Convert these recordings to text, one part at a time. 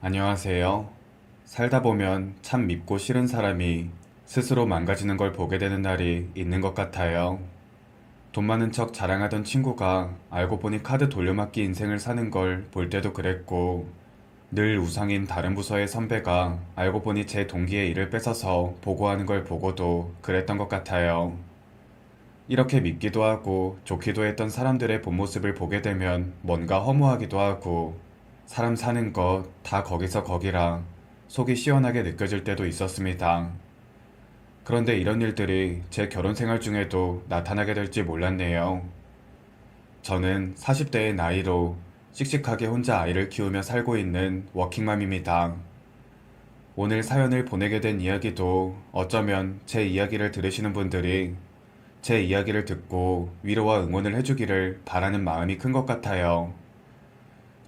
안녕하세요. 살다 보면 참 밉고 싫은 사람이 스스로 망가지는 걸 보게 되는 날이 있는 것 같아요. 돈 많은 척 자랑하던 친구가 알고 보니 카드 돌려막기 인생을 사는 걸 볼 때도 그랬고, 늘 우상인 다른 부서의 선배가 알고 보니 제 동기의 일을 뺏어서 보고하는 걸 보고도 그랬던 것 같아요. 이렇게 밉기도 하고 좋기도 했던 사람들의 본 모습을 보게 되면 뭔가 허무하기도 하고, 사람 사는 것 다 거기서 거기라 속이 시원하게 느껴질 때도 있었습니다. 그런데 이런 일들이 제 결혼 생활 중에도 나타나게 될지 몰랐네요. 저는 40대의 나이로 씩씩하게 혼자 아이를 키우며 살고 있는 워킹맘입니다. 오늘 사연을 보내게 된 이야기도 어쩌면 제 이야기를 들으시는 분들이 제 이야기를 듣고 위로와 응원을 해주기를 바라는 마음이 큰 것 같아요.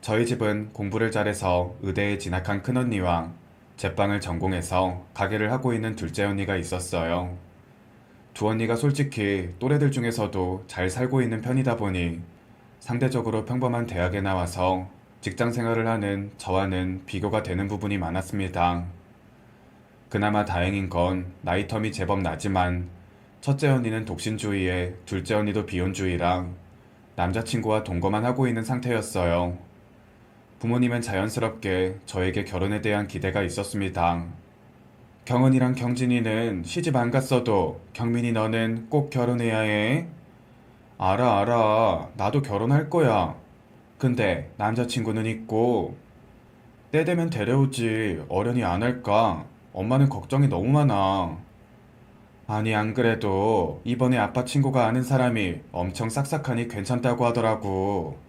저희 집은 공부를 잘해서 의대에 진학한 큰언니와 제빵을 전공해서 가게를 하고 있는 둘째 언니가 있었어요. 두 언니가 솔직히 또래들 중에서도 잘 살고 있는 편이다 보니 상대적으로 평범한 대학에 나와서 직장 생활을 하는 저와는 비교가 되는 부분이 많았습니다. 그나마 다행인 건 나이 텀이 제법 나지만 첫째 언니는 독신주의에 둘째 언니도 비혼주의라 남자친구와 동거만 하고 있는 상태였어요. 부모님은 자연스럽게 저에게 결혼에 대한 기대가 있었습니다. 경은이랑 경진이는 시집 안 갔어도 경민이 너는 꼭 결혼해야 해. 알아, 알아. 나도 결혼할 거야. 근데 남자친구는 있고 때 되면 데려오지 어련히 안 할까? 엄마는 걱정이 너무 많아. 아니, 안 그래도 이번에 아빠 친구가 아는 사람이 엄청 싹싹하니 괜찮다고 하더라고.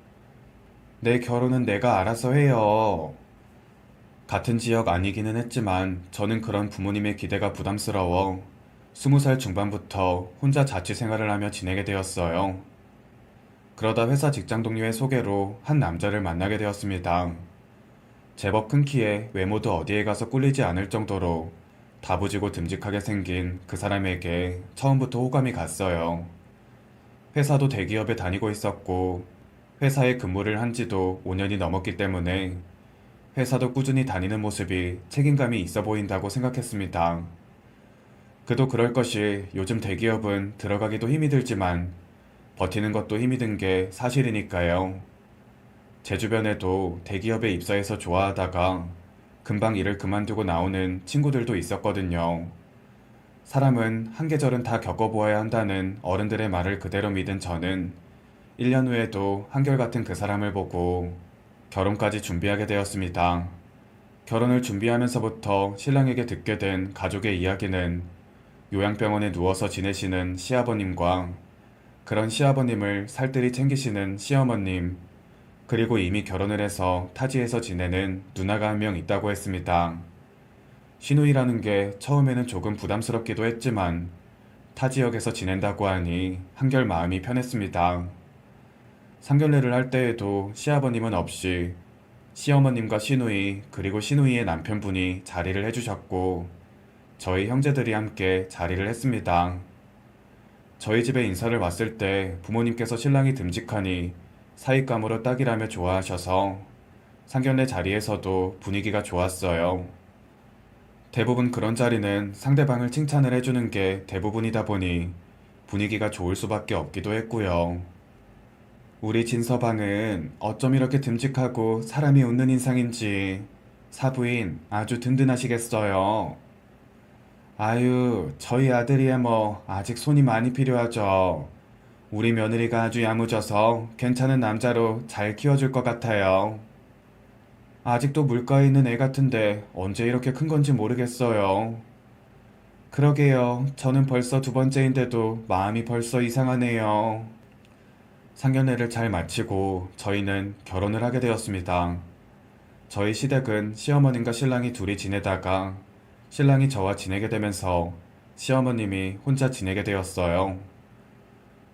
내 결혼은 내가 알아서 해요. 같은 지역 아니기는 했지만 저는 그런 부모님의 기대가 부담스러워 20살 중반부터 혼자 자취 생활을 하며 지내게 되었어요. 그러다 회사 직장 동료의 소개로 한 남자를 만나게 되었습니다. 제법 큰 키에 외모도 어디에 가서 꿀리지 않을 정도로 다부지고 듬직하게 생긴 그 사람에게 처음부터 호감이 갔어요. 회사도 대기업에 다니고 있었고 회사에 근무를 한 지도 5년이 넘었기 때문에 회사도 꾸준히 다니는 모습이 책임감이 있어 보인다고 생각했습니다. 그도 그럴 것이 요즘 대기업은 들어가기도 힘이 들지만 버티는 것도 힘이 든 게 사실이니까요. 제 주변에도 대기업에 입사해서 좋아하다가 금방 일을 그만두고 나오는 친구들도 있었거든요. 사람은 한 계절은 다 겪어보아야 한다는 어른들의 말을 그대로 믿은 저는 1년 후에도 한결같은 그 사람을 보고 결혼까지 준비하게 되었습니다. 결혼을 준비하면서부터 신랑에게 듣게 된 가족의 이야기는 요양병원에 누워서 지내시는 시아버님과 그런 시아버님을 살뜰히 챙기시는 시어머님, 그리고 이미 결혼을 해서 타지에서 지내는 누나가 한 명 있다고 했습니다. 시누이라는 게 처음에는 조금 부담스럽기도 했지만 타 지역에서 지낸다고 하니 한결 마음이 편했습니다. 상견례를 할 때에도 시아버님은 없이 시어머님과 시누이 그리고 시누이의 남편분이 자리를 해주셨고 저희 형제들이 함께 자리를 했습니다. 저희 집에 인사를 왔을 때 부모님께서 신랑이 듬직하니 사윗감으로 딱이라며 좋아하셔서 상견례 자리에서도 분위기가 좋았어요. 대부분 그런 자리는 상대방을 칭찬을 해주는 게 대부분이다 보니 분위기가 좋을 수밖에 없기도 했고요. 우리 진서방은 어쩜 이렇게 듬직하고 사람이 웃는 인상인지 사부인 아주 든든하시겠어요. 아유, 저희 아들이야 뭐 아직 손이 많이 필요하죠. 우리 며느리가 아주 야무져서 괜찮은 남자로 잘 키워줄 것 같아요. 아직도 물가에 있는 애 같은데 언제 이렇게 큰 건지 모르겠어요. 그러게요. 저는 벌써 두 번째인데도 마음이 벌써 이상하네요. 상견례를 잘 마치고 저희는 결혼을 하게 되었습니다. 저희 시댁은 시어머님과 신랑이 둘이 지내다가 신랑이 저와 지내게 되면서 시어머님이 혼자 지내게 되었어요.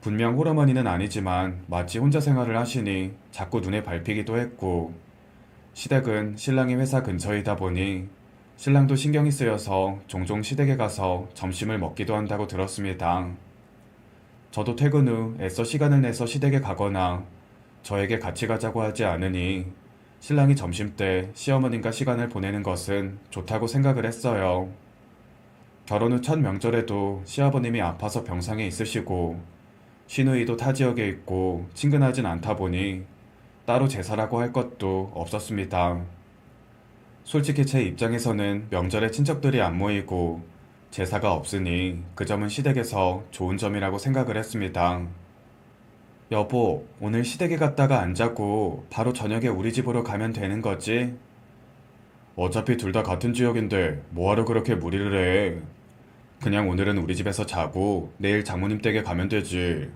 분명 홀어머니는 아니지만 마치 혼자 생활을 하시니 자꾸 눈에 밟히기도 했고 시댁은 신랑이 회사 근처이다 보니 신랑도 신경이 쓰여서 종종 시댁에 가서 점심을 먹기도 한다고 들었습니다. 저도 퇴근 후 애써 시간을 내서 시댁에 가거나 저에게 같이 가자고 하지 않으니 신랑이 점심때 시어머님과 시간을 보내는 것은 좋다고 생각을 했어요. 결혼 후 첫 명절에도 시아버님이 아파서 병상에 있으시고 시누이도 타 지역에 있고 친근하진 않다 보니 따로 제사라고 할 것도 없었습니다. 솔직히 제 입장에서는 명절에 친척들이 안 모이고 제사가 없으니 그 점은 시댁에서 좋은 점이라고 생각을 했습니다. 여보, 오늘 시댁에 갔다가 안 자고 바로 저녁에 우리 집으로 가면 되는 거지? 어차피 둘 다 같은 지역인데 뭐하러 그렇게 무리를 해? 그냥 오늘은 우리 집에서 자고 내일 장모님 댁에 가면 되지.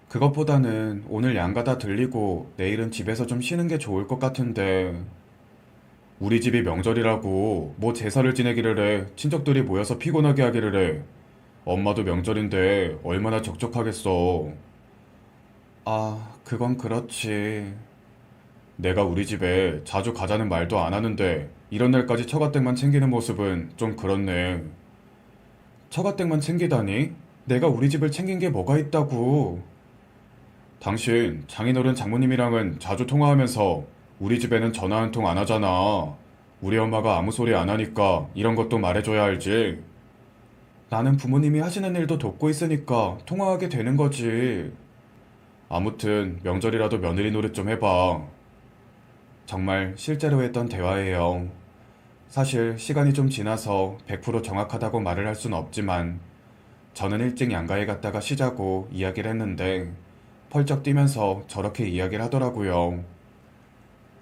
그것보다는 오늘 양가 다 들리고 내일은 집에서 좀 쉬는 게 좋을 것 같은데. 우리 집이 명절이라고 뭐 제사를 지내기를 해. 친척들이 모여서 피곤하게 하기를 해. 엄마도 명절인데 얼마나 적적하겠어. 아, 그건 그렇지. 내가 우리 집에 자주 가자는 말도 안 하는데 이런 날까지 처가댁만 챙기는 모습은 좀 그렇네. 처가댁만 챙기다니? 내가 우리 집을 챙긴 게 뭐가 있다고. 당신 장인어른 장모님이랑은 자주 통화하면서 우리 집에는 전화 한 통 안 하잖아. 우리 엄마가 아무 소리 안 하니까 이런 것도 말해줘야 알지. 나는 부모님이 하시는 일도 돕고 있으니까 통화하게 되는 거지. 아무튼 명절이라도 며느리 노릇 좀 해봐. 정말 실제로 했던 대화예요. 사실 시간이 좀 지나서 100% 정확하다고 말을 할 수는 없지만 저는 일찍 양가에 갔다가 쉬자고 이야기를 했는데 펄쩍 뛰면서 저렇게 이야기를 하더라고요.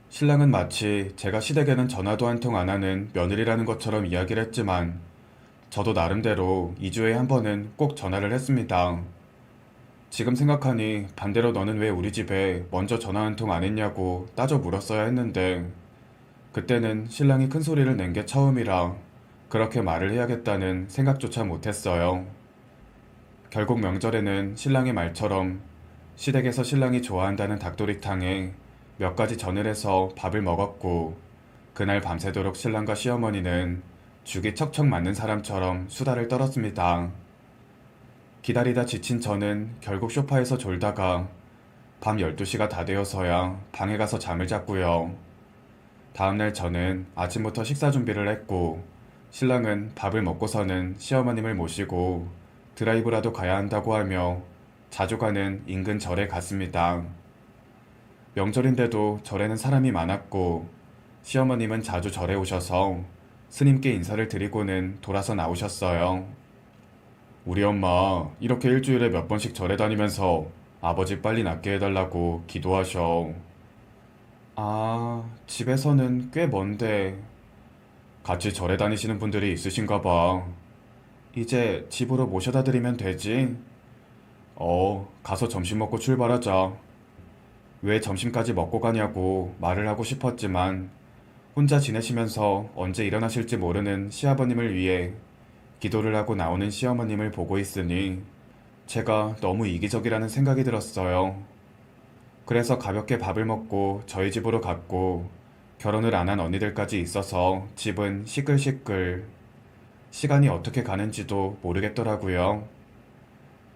신랑은 마치 제가 시댁에는 전화도 한 통 안 하는 며느리라는 것처럼 이야기를 했지만 저도 나름대로 2주에 한 번은 꼭 전화를 했습니다. 지금 생각하니 반대로 너는 왜 우리 집에 먼저 전화 한 통 안 했냐고 따져 물었어야 했는데 그때는 신랑이 큰 소리를 낸 게 처음이라 그렇게 말을 해야겠다는 생각조차 못했어요. 결국 명절에는 신랑의 말처럼 시댁에서 신랑이 좋아한다는 닭도리탕에 몇 가지 전을 해서 밥을 먹었고 그날 밤새도록 신랑과 시어머니는 죽이 척척 맞는 사람처럼 수다를 떨었습니다. 기다리다 지친 저는 결국 소파에서 졸다가 밤 12시가 다 되어서야 방에 가서 잠을 잤고요. 다음날 저는 아침부터 식사 준비를 했고 신랑은 밥을 먹고서는 시어머님을 모시고 드라이브라도 가야 한다고 하며 자주 가는 인근 절에 갔습니다. 명절인데도 절에는 사람이 많았고 시어머님은 자주 절에 오셔서 스님께 인사를 드리고는 돌아서 나오셨어요. 우리 엄마 이렇게 일주일에 몇 번씩 절에 다니면서 아버지 빨리 낫게 해달라고 기도하셔. 아, 집에서는 꽤 먼데 같이 절에 다니시는 분들이 있으신가 봐. 이제 집으로 모셔다 드리면 되지? 가서 점심 먹고 출발하자. 왜 점심까지 먹고 가냐고 말을 하고 싶었지만 혼자 지내시면서 언제 일어나실지 모르는 시아버님을 위해 기도를 하고 나오는 시어머님을 보고 있으니 제가 너무 이기적이라는 생각이 들었어요. 그래서 가볍게 밥을 먹고 저희 집으로 갔고 결혼을 안 한 언니들까지 있어서 집은 시끌시끌. 시간이 어떻게 가는지도 모르겠더라고요.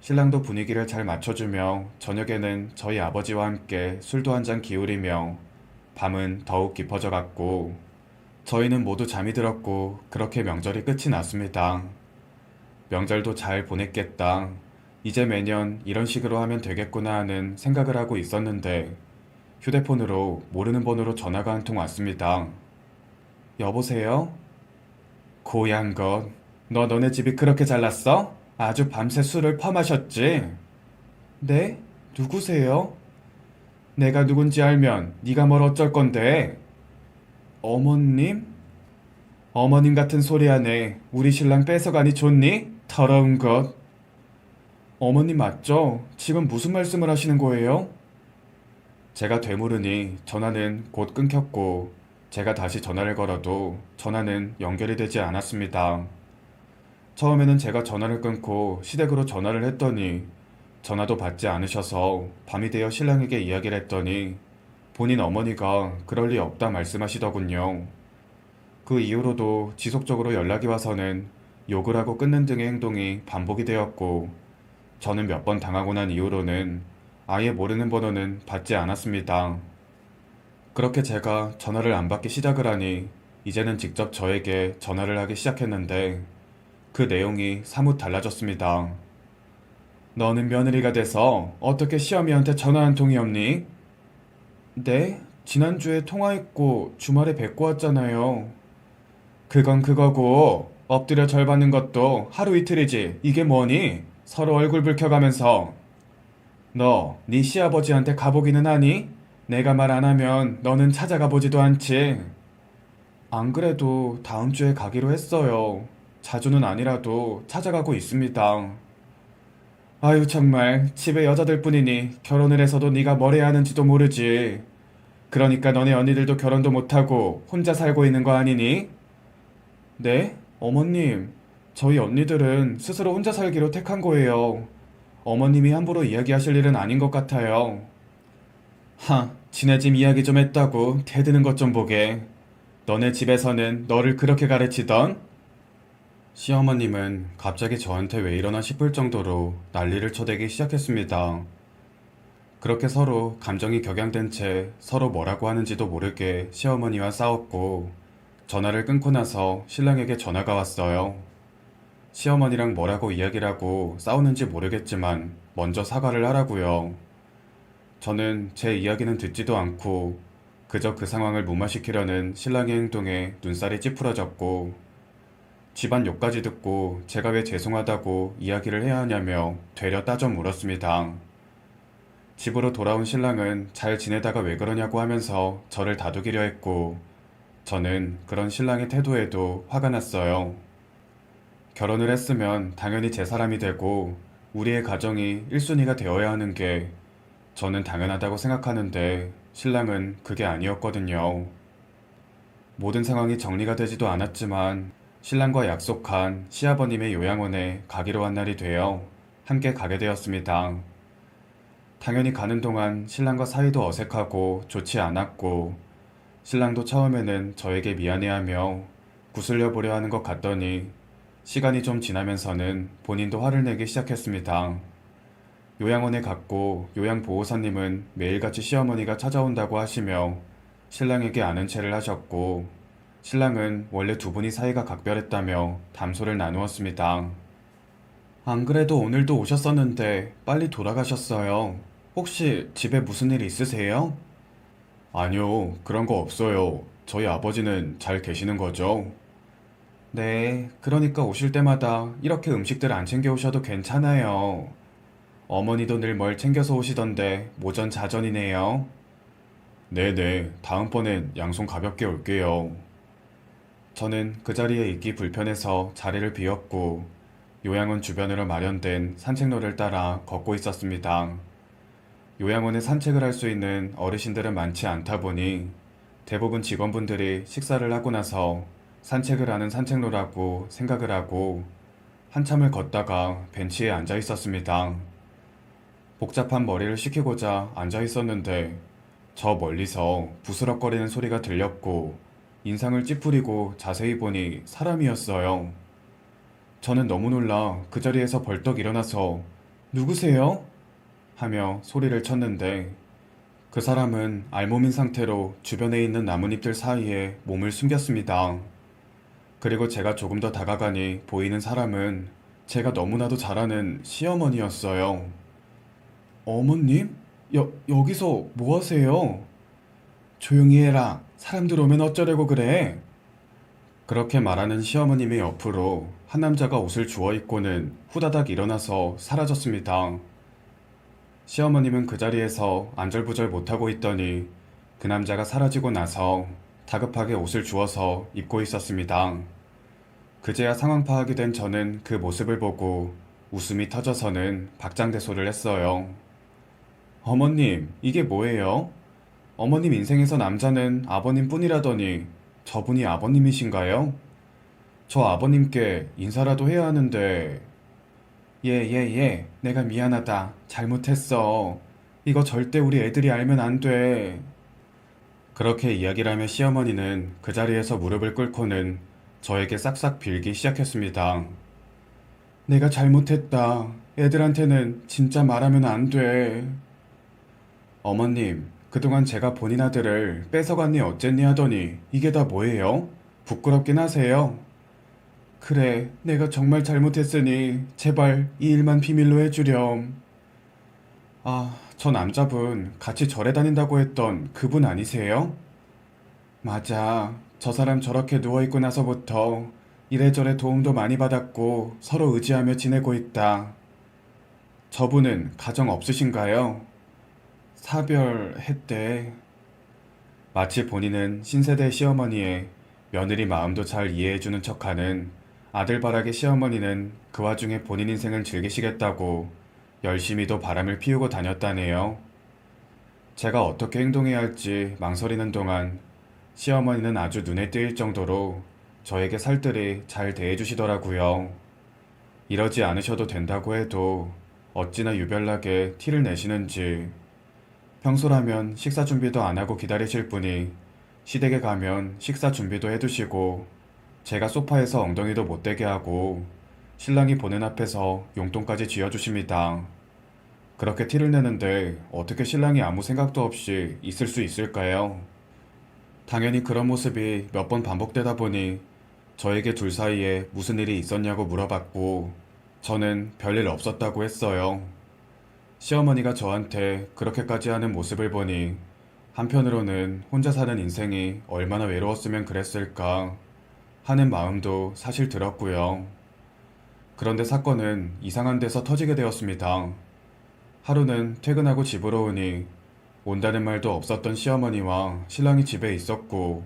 신랑도 분위기를 잘 맞춰주며 저녁에는 저희 아버지와 함께 술도 한 잔 기울이며 밤은 더욱 깊어져 갔고 저희는 모두 잠이 들었고 그렇게 명절이 끝이 났습니다. 명절도 잘 보냈겠다. 이제 매년 이런 식으로 하면 되겠구나 하는 생각을 하고 있었는데 휴대폰으로 모르는 번호로 전화가 한 통 왔습니다. 여보세요? 고얀 것. 너네 집이 그렇게 잘났어? 아주 밤새 술을 퍼마셨지? 네? 누구세요? 내가 누군지 알면 네가 뭘 어쩔 건데? 어머님? 어머님 같은 소리 하네. 우리 신랑 뺏어가니 좋니? 더러운 것. 어머님 맞죠? 지금 무슨 말씀을 하시는 거예요? 제가 되물으니 전화는 곧 끊겼고 제가 다시 전화를 걸어도 전화는 연결이 되지 않았습니다. 처음에는 제가 전화를 끊고 시댁으로 전화를 했더니 전화도 받지 않으셔서 밤이 되어 신랑에게 이야기를 했더니 본인 어머니가 그럴 리 없다 말씀하시더군요. 그 이후로도 지속적으로 연락이 와서는 욕을 하고 끊는 등의 행동이 반복이 되었고 저는 몇 번 당하고 난 이후로는 아예 모르는 번호는 받지 않았습니다. 그렇게 제가 전화를 안 받기 시작을 하니 이제는 직접 저에게 전화를 하기 시작했는데 그 내용이 사뭇 달라졌습니다. 너는 며느리가 돼서 어떻게 시어미한테 전화 한 통이 없니? 네? 지난주에 통화했고 주말에 뵙고 왔잖아요. 그건 그거고 엎드려 절 받는 것도 하루 이틀이지. 이게 뭐니? 서로 얼굴 붉혀가면서. 너, 네 시아버지한테 가보기는 하니? 내가 말 안 하면 너는 찾아가 보지도 않지. 안 그래도 다음 주에 가기로 했어요. 자주는 아니라도 찾아가고 있습니다. 아유 정말 집에 여자들 뿐이니 결혼을 해서도 네가 뭘 해야 하는지도 모르지. 그러니까 너네 언니들도 결혼도 못하고 혼자 살고 있는 거 아니니? 네? 어머님, 저희 언니들은 스스로 혼자 살기로 택한 거예요. 어머님이 함부로 이야기하실 일은 아닌 것 같아요. 지네 집 이야기 좀 했다고 대드는 것 좀 보게. 너네 집에서는 너를 그렇게 가르치던? 시어머님은 갑자기 저한테 왜 이러나 싶을 정도로 난리를 쳐대기 시작했습니다. 그렇게 서로 감정이 격양된 채 서로 뭐라고 하는지도 모르게 시어머니와 싸웠고 전화를 끊고 나서 신랑에게 전화가 왔어요. 시어머니랑 뭐라고 이야기를 하고 싸우는지 모르겠지만 먼저 사과를 하라고요. 저는 제 이야기는 듣지도 않고 그저 그 상황을 무마시키려는 신랑의 행동에 눈살이 찌푸러졌고 집안 욕까지 듣고 제가 왜 죄송하다고 이야기를 해야 하냐며 되려 따져 물었습니다. 집으로 돌아온 신랑은 잘 지내다가 왜 그러냐고 하면서 저를 다독이려 했고 저는 그런 신랑의 태도에도 화가 났어요. 결혼을 했으면 당연히 제 사람이 되고 우리의 가정이 1순위가 되어야 하는 게 저는 당연하다고 생각하는데 신랑은 그게 아니었거든요. 모든 상황이 정리가 되지도 않았지만 신랑과 약속한 시아버님의 요양원에 가기로 한 날이 되어 함께 가게 되었습니다. 당연히 가는 동안 신랑과 사이도 어색하고 좋지 않았고 신랑도 처음에는 저에게 미안해하며 구슬려 보려 하는 것 같더니 시간이 좀 지나면서는 본인도 화를 내기 시작했습니다. 요양원에 갔고 요양보호사님은 매일같이 시어머니가 찾아온다고 하시며 신랑에게 아는 체를 하셨고 신랑은 원래 두 분이 사이가 각별했다며 담소를 나누었습니다. 안 그래도 오늘도 오셨었는데 빨리 돌아가셨어요. 혹시 집에 무슨 일 있으세요? 아니요, 그런 거 없어요. 저희 아버지는 잘 계시는 거죠? 네, 그러니까 오실 때마다 이렇게 음식들 안 챙겨 오셔도 괜찮아요. 어머니도 늘 뭘 챙겨서 오시던데 모전 자전이네요. 네네, 다음번엔 양손 가볍게 올게요. 저는 그 자리에 있기 불편해서 자리를 비웠고 요양원 주변으로 마련된 산책로를 따라 걷고 있었습니다. 요양원에 산책을 할 수 있는 어르신들은 많지 않다 보니 대부분 직원분들이 식사를 하고 나서 산책을 하는 산책로라고 생각을 하고 한참을 걷다가 벤치에 앉아 있었습니다. 복잡한 머리를 식히고자 앉아 있었는데 저 멀리서 부스럭거리는 소리가 들렸고 인상을 찌푸리고 자세히 보니 사람이었어요. 저는 너무 놀라 그 자리에서 벌떡 일어나서 누구세요? 하며 소리를 쳤는데 그 사람은 알몸인 상태로 주변에 있는 나뭇잎들 사이에 몸을 숨겼습니다. 그리고 제가 조금 더 다가가니 보이는 사람은 제가 너무나도 잘 아는 시어머니였어요. 어머님? 여기서 뭐 하세요? 조용히 해라. 사람들 오면 어쩌려고 그래? 그렇게 말하는 시어머님의 옆으로 한 남자가 옷을 주워 입고는 후다닥 일어나서 사라졌습니다. 시어머님은 그 자리에서 안절부절 못하고 있더니 그 남자가 사라지고 나서 다급하게 옷을 주워서 입고 있었습니다. 그제야 상황 파악이 된 저는 그 모습을 보고 웃음이 터져서는 박장대소를 했어요. 어머님, 이게 뭐예요? 어머님 인생에서 남자는 아버님 뿐이라더니 저분이 아버님이신가요? 저 아버님께 인사라도 해야 하는데. 내가 미안하다. 잘못했어. 이거 절대 우리 애들이 알면 안 돼. 그렇게 이야기를 하며 시어머니는 그 자리에서 무릎을 꿇고는 저에게 싹싹 빌기 시작했습니다. 내가 잘못했다. 애들한테는 진짜 말하면 안 돼. 어머님, 그동안 제가 본인 아들을 뺏어갔니 어쨌니 하더니 이게 다 뭐예요? 부끄럽긴 하세요? 그래, 내가 정말 잘못했으니 제발 이 일만 비밀로 해주렴. 아, 저 남자분 같이 절에 다닌다고 했던 그분 아니세요? 맞아. 저 사람 저렇게 누워있고 나서부터 이래저래 도움도 많이 받았고 서로 의지하며 지내고 있다. 저분은 가정 없으신가요? 사별했대. 마치 본인은 신세대 시어머니의 며느리 마음도 잘 이해해주는 척하는 아들바라기 시어머니는 그 와중에 본인 인생을 즐기시겠다고 열심히도 바람을 피우고 다녔다네요. 제가 어떻게 행동해야 할지 망설이는 동안 시어머니는 아주 눈에 띄일 정도로 저에게 살뜰히 잘 대해주시더라고요. 이러지 않으셔도 된다고 해도 어찌나 유별나게 티를 내시는지. 평소라면 식사 준비도 안 하고 기다리실 분이 시댁에 가면 식사 준비도 해두시고 제가 소파에서 엉덩이도 못 대게 하고 신랑이 보는 앞에서 용돈까지 쥐어주십니다. 그렇게 티를 내는데 어떻게 신랑이 아무 생각도 없이 있을 수 있을까요? 당연히 그런 모습이 몇 번 반복되다 보니 저에게 둘 사이에 무슨 일이 있었냐고 물어봤고 저는 별일 없었다고 했어요. 시어머니가 저한테 그렇게까지 하는 모습을 보니 한편으로는 혼자 사는 인생이 얼마나 외로웠으면 그랬을까 하는 마음도 사실 들었고요. 그런데 사건은 이상한 데서 터지게 되었습니다. 하루는 퇴근하고 집으로 오니 온다는 말도 없었던 시어머니와 신랑이 집에 있었고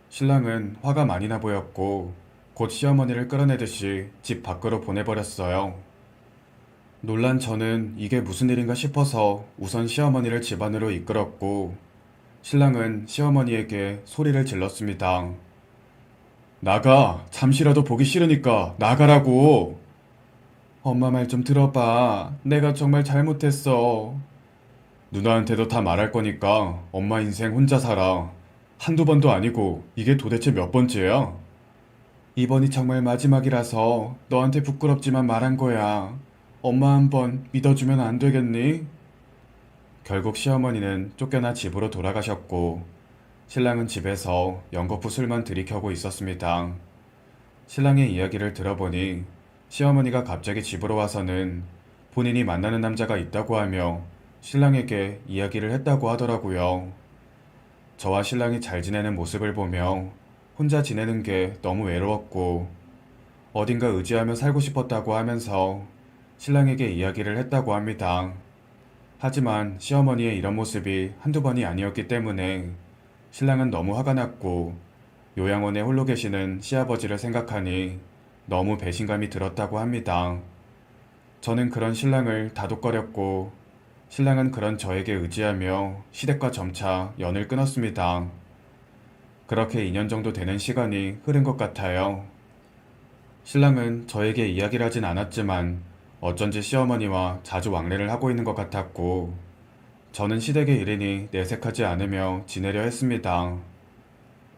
신랑은 화가 많이 나 보였고 곧 시어머니를 끌어내듯이 집 밖으로 보내버렸어요. 놀란 저는 이게 무슨 일인가 싶어서 우선 시어머니를 집 안으로 이끌었고 신랑은 시어머니에게 소리를 질렀습니다. 나가! 잠시라도 보기 싫으니까 나가라고! 엄마 말 좀 들어봐. 내가 정말 잘못했어. 누나한테도 다 말할 거니까 엄마 인생 혼자 살아. 한두 번도 아니고 이게 도대체 몇 번째야? 이번이 정말 마지막이라서 너한테 부끄럽지만 말한 거야. 엄마 한번 믿어주면 안 되겠니? 결국 시어머니는 쫓겨나 집으로 돌아가셨고 신랑은 집에서 연거푸 술만 들이켜고 있었습니다. 신랑의 이야기를 들어보니 시어머니가 갑자기 집으로 와서는 본인이 만나는 남자가 있다고 하며 신랑에게 이야기를 했다고 하더라고요. 저와 신랑이 잘 지내는 모습을 보며 혼자 지내는 게 너무 외로웠고 어딘가 의지하며 살고 싶었다고 하면서 신랑에게 이야기를 했다고 합니다. 하지만 시어머니의 이런 모습이 한두 번이 아니었기 때문에 신랑은 너무 화가 났고 요양원에 홀로 계시는 시아버지를 생각하니 너무 배신감이 들었다고 합니다. 저는 그런 신랑을 다독거렸고 신랑은 그런 저에게 의지하며 시댁과 점차 연을 끊었습니다. 그렇게 2년 정도 되는 시간이 흐른 것 같아요. 신랑은 저에게 이야기를 하진 않았지만 어쩐지 시어머니와 자주 왕래를 하고 있는 것 같았고 저는 시댁의 일이니 내색하지 않으며 지내려 했습니다.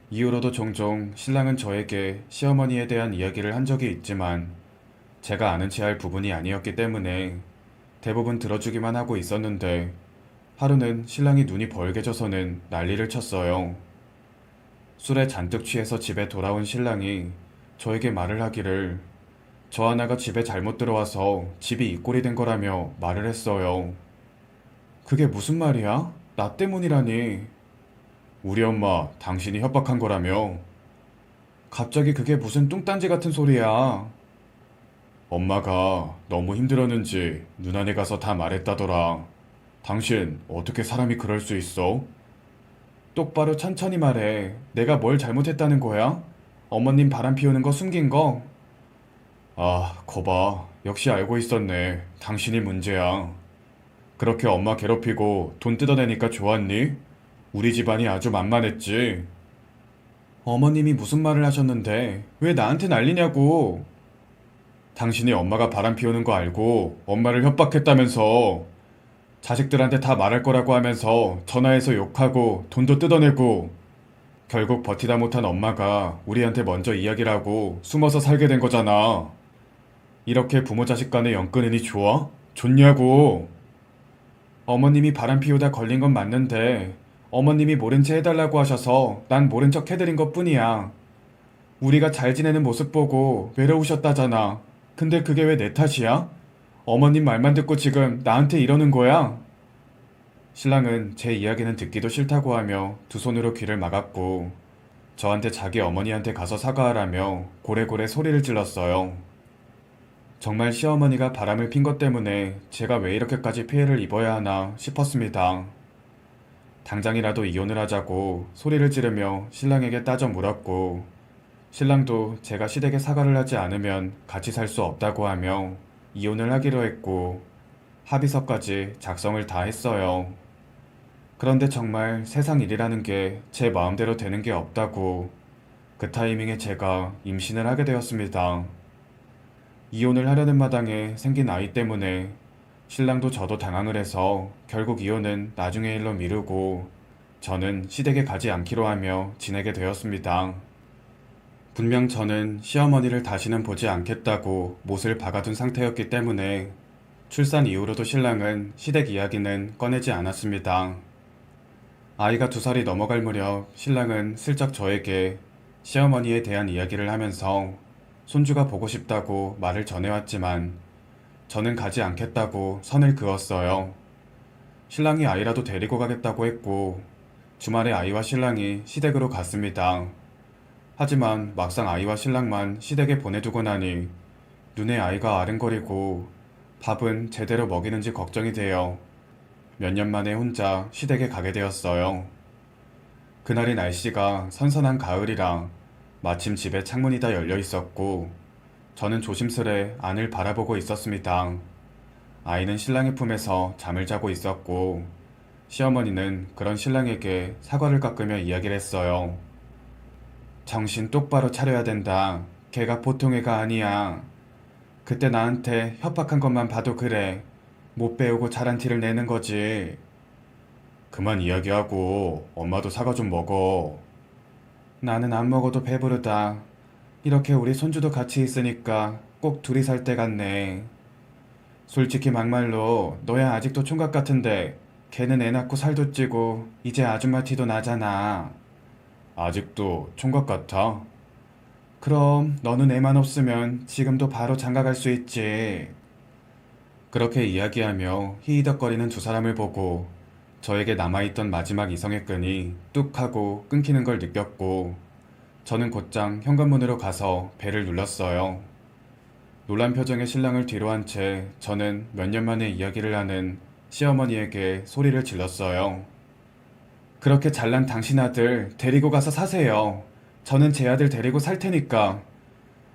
이후로도 종종 신랑은 저에게 시어머니에 대한 이야기를 한 적이 있지만 제가 아는 체 할 부분이 아니었기 때문에 대부분 들어주기만 하고 있었는데 하루는 신랑이 눈이 벌게져서는 난리를 쳤어요. 술에 잔뜩 취해서 집에 돌아온 신랑이 저에게 말을 하기를 저 하나가 집에 잘못 들어와서 집이 이 꼴이 된 거라며 말을 했어요. 그게 무슨 말이야? 나 때문이라니. 우리 엄마 당신이 협박한 거라며. 갑자기 그게 무슨 뚱딴지 같은 소리야. 엄마가 너무 힘들었는지 누나네 가서 다 말했다더라. 당신 어떻게 사람이 그럴 수 있어? 똑바로 천천히 말해. 내가 뭘 잘못했다는 거야? 어머님 바람 피우는 거 숨긴 거? 아, 거봐. 역시 알고 있었네. 당신이 문제야. 그렇게 엄마 괴롭히고 돈 뜯어내니까 좋았니? 우리 집안이 아주 만만했지. 어머님이 무슨 말을 하셨는데 왜 나한테 난리냐고. 당신이 엄마가 바람 피우는 거 알고 엄마를 협박했다면서. 자식들한테 다 말할 거라고 하면서 전화해서 욕하고 돈도 뜯어내고 결국 버티다 못한 엄마가 우리한테 먼저 이야기를 하고 숨어서 살게 된 거잖아. 이렇게 부모 자식 간의 연 끊으니 좋아? 좋냐고. 어머님이 바람 피우다 걸린 건 맞는데 어머님이 모른 채 해달라고 하셔서 난 모른 척 해드린 것 뿐이야. 우리가 잘 지내는 모습 보고 외로우셨다잖아. 근데 그게 왜 내 탓이야? 어머님 말만 듣고 지금 나한테 이러는 거야? 신랑은 제 이야기는 듣기도 싫다고 하며 두 손으로 귀를 막았고 저한테 자기 어머니한테 가서 사과하라며 고래고래 소리를 질렀어요. 정말 시어머니가 바람을 핀 것 때문에 제가 왜 이렇게까지 피해를 입어야 하나 싶었습니다. 당장이라도 이혼을 하자고 소리를 지르며 신랑에게 따져 물었고 신랑도 제가 시댁에 사과를 하지 않으면 같이 살 수 없다고 하며 이혼을 하기로 했고 합의서까지 작성을 다 했어요. 그런데 정말 세상 일이라는 게 제 마음대로 되는 게 없다고 그 타이밍에 제가 임신을 하게 되었습니다. 이혼을 하려는 마당에 생긴 아이 때문에 신랑도 저도 당황을 해서 결국 이혼은 나중의 일로 미루고 저는 시댁에 가지 않기로 하며 지내게 되었습니다. 분명 저는 시어머니를 다시는 보지 않겠다고 못을 박아둔 상태였기 때문에 출산 이후로도 신랑은 시댁 이야기는 꺼내지 않았습니다. 아이가 2살이 넘어갈 무렵 신랑은 슬쩍 저에게 시어머니에 대한 이야기를 하면서 손주가 보고 싶다고 말을 전해왔지만 저는 가지 않겠다고 선을 그었어요. 신랑이 아이라도 데리고 가겠다고 했고 주말에 아이와 신랑이 시댁으로 갔습니다. 하지만 막상 아이와 신랑만 시댁에 보내두고 나니 눈에 아이가 아른거리고 밥은 제대로 먹이는지 걱정이 되어 몇 년 만에 혼자 시댁에 가게 되었어요. 그날이 날씨가 선선한 가을이라 마침 집에 창문이 다 열려 있었고 저는 조심스레 안을 바라보고 있었습니다. 아이는 신랑의 품에서 잠을 자고 있었고 시어머니는 그런 신랑에게 사과를 깎으며 이야기를 했어요. 정신 똑바로 차려야 된다. 걔가 보통 애가 아니야. 그때 나한테 협박한 것만 봐도 그래. 못 배우고 자란 티를 내는 거지. 그만 이야기하고 엄마도 사과 좀 먹어. 나는 안 먹어도 배부르다. 이렇게 우리 손주도 같이 있으니까 꼭 둘이 살 때 같네. 솔직히 막말로 너야 아직도 총각 같은데 걔는 애 낳고 살도 찌고 이제 아줌마 티도 나잖아. 아직도 총각 같아? 그럼 너는 애만 없으면 지금도 바로 장가갈 수 있지. 그렇게 이야기하며 히히덕거리는 두 사람을 보고 저에게 남아있던 마지막 이성의 끈이 뚝 하고 끊기는 걸 느꼈고 저는 곧장 현관문으로 가서 벨을 눌렀어요. 놀란 표정의 신랑을 뒤로 한 채 저는 몇 년 만에 이야기를 하는 시어머니에게 소리를 질렀어요. 그렇게 잘난 당신 아들 데리고 가서 사세요. 저는 제 아들 데리고 살 테니까.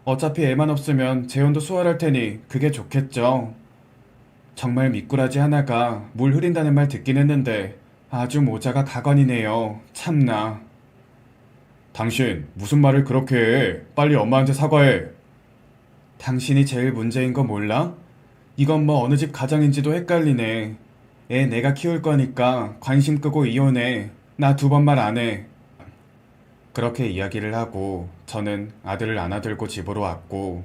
어차피 애만 없으면 재혼도 수월할 테니 그게 좋겠죠. 정말 미꾸라지 하나가 물 흐린다는 말 듣긴 했는데 아주 모자가 가관이네요. 참나. 당신 무슨 말을 그렇게 해. 빨리 엄마한테 사과해. 당신이 제일 문제인 거 몰라? 이건 뭐 어느 집 가정인지도 헷갈리네. 애 내가 키울 거니까 관심 끄고 이혼해. 나 2번 말 안 해. 그렇게 이야기를 하고 저는 아들을 안아들고 집으로 왔고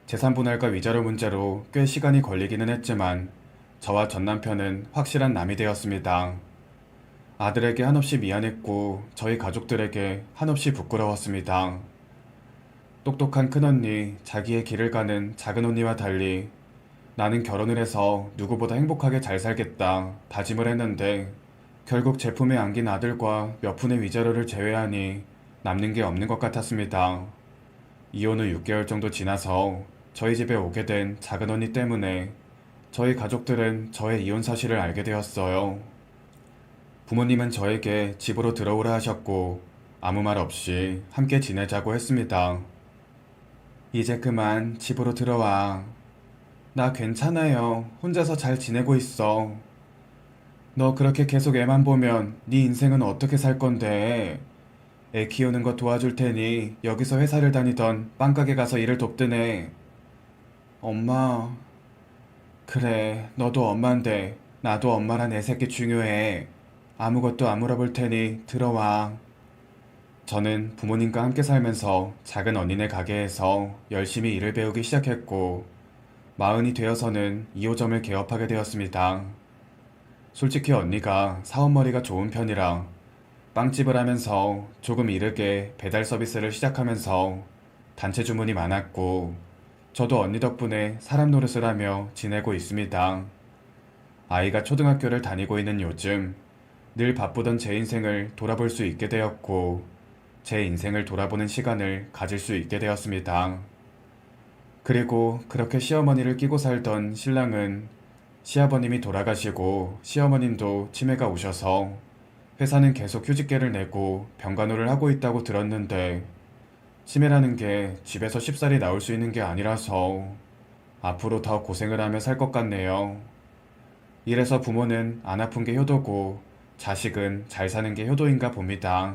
재산분할과 위자료 문제로 꽤 시간이 걸리기는 했지만 저와 전 남편은 확실한 남이 되었습니다. 아들에게 한없이 미안했고 저희 가족들에게 한없이 부끄러웠습니다. 똑똑한 큰언니, 자기의 길을 가는 작은 언니와 달리 나는 결혼을 해서 누구보다 행복하게 잘 살겠다 다짐을 했는데 결국 제 품에 안긴 아들과 몇 푼의 위자료를 제외하니 남는 게 없는 것 같았습니다. 이혼 후 6개월 정도 지나서 저희 집에 오게 된 작은 언니 때문에 저희 가족들은 저의 이혼 사실을 알게 되었어요. 부모님은 저에게 집으로 들어오라 하셨고 아무 말 없이 함께 지내자고 했습니다. 이제 그만 집으로 들어와. 나 괜찮아요. 혼자서 잘 지내고 있어. 너 그렇게 계속 애만 보면 네 인생은 어떻게 살 건데. 애 키우는 거 도와줄 테니 여기서 회사를 다니던 빵가게 가서 일을 돕든 해. 엄마. 그래, 너도 엄마인데 나도 엄마란 애 새끼 중요해. 아무것도 안 물어볼 테니 들어와. 저는 부모님과 함께 살면서 작은 언니네 가게에서 열심히 일을 배우기 시작했고 40이 되어서는 2호점을 개업하게 되었습니다. 솔직히 언니가 사업머리가 좋은 편이라 빵집을 하면서 조금 이르게 배달 서비스를 시작하면서 단체 주문이 많았고 저도 언니 덕분에 사람 노릇을 하며 지내고 있습니다. 아이가 초등학교를 다니고 있는 요즘 늘 바쁘던 제 인생을 돌아볼 수 있게 되었고 제 인생을 돌아보는 시간을 가질 수 있게 되었습니다. 그리고 그렇게 시어머니를 끼고 살던 신랑은 시아버님이 돌아가시고 시어머님도 치매가 오셔서 회사는 계속 휴직계를 내고 병간호를 하고 있다고 들었는데 치매라는 게 집에서 쉽사리 나올 수 있는 게 아니라서 앞으로 더 고생을 하며 살 것 같네요. 이래서 부모는 안 아픈 게 효도고 자식은 잘 사는 게 효도인가 봅니다.